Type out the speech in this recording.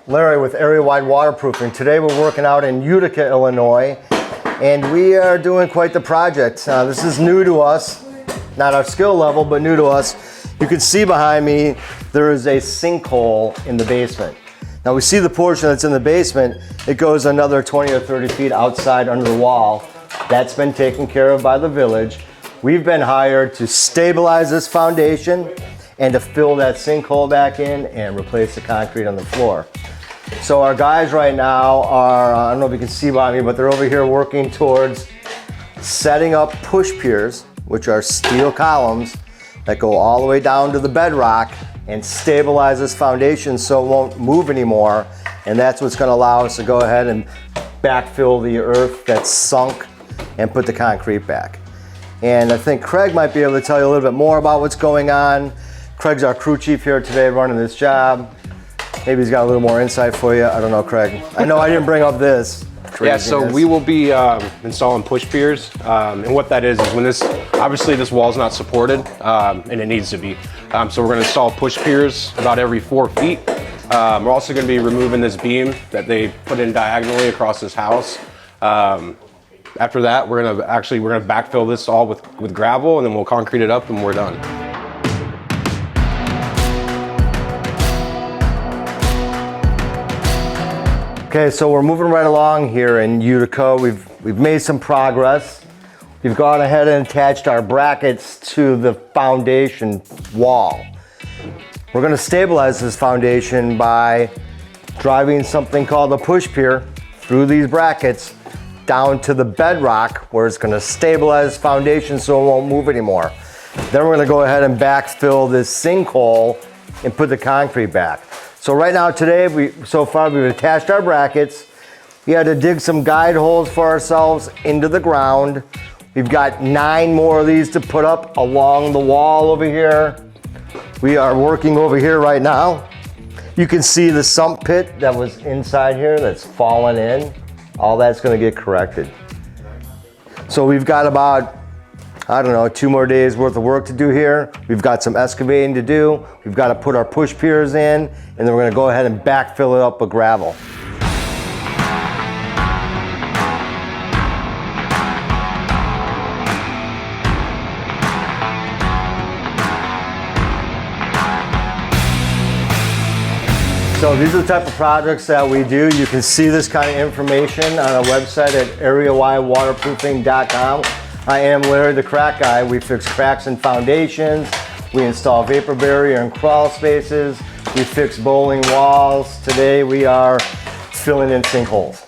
Larry with Area Wide Waterproofing. Today we're working out in Utica, Illinois, and we are doing quite the project. This is new to us, not our skill level, but new to us. You can see behind me there is a sinkhole in the basement. Now we see the portion that's in the basement, it goes another 20 or 30 feet outside under the wall. That's been taken care of by the village. We've been hired to stabilize this foundation and to fill that sinkhole back in and replace the concrete on the floor. So our guys right now are, I don't know if you can see behind me, but they're over here working towards setting up push piers, which are steel columns that go all the way down to the bedrock and stabilize this foundation so it won't move anymore. And that's what's going to allow us to go ahead and backfill the earth that's sunk and put the concrete back. And I think Craig might be able to tell you a little bit more about what's going on. Craig's our crew chief here today running this job. Maybe he's got a little more insight for you. I don't know, Craig. I know I didn't bring up this craziness. Yeah, so we will be installing push piers. And what that is when this, obviously this wall is not supported and it needs to be. So we're gonna install push piers about every 4 feet. We're also gonna be removing this beam that they put in diagonally across this house. After that, we're gonna backfill this all with gravel, and then we'll concrete it up and we're done. Okay, so we're moving right along here in Utica. We've made some progress. We've gone ahead and attached our brackets to the foundation wall. We're gonna stabilize this foundation by driving something called a push pier through these brackets down to the bedrock where it's gonna stabilize the foundation so it won't move anymore. Then we're gonna go ahead and backfill this sinkhole and put the concrete back. So right now today, so far we've attached our brackets. We had to dig some guide holes for ourselves into the ground. We've got 9 more of these to put up along the wall over here. We are working over here right now. You can see the sump pit that was inside here that's fallen in. All that's gonna get corrected. So we've got about, I don't know, 2 more days worth of work to do here. We've got some excavating to do. We've got to put our push piers in, and then we're going to go ahead and backfill it up with gravel. So these are the type of projects that we do. You can see this kind of information on our website at areawidewaterproofing.com. I am Larry the Crack Guy. We fix cracks in foundations. We install vapor barrier and crawl spaces. We fix bowling walls. Today we are filling in sinkholes.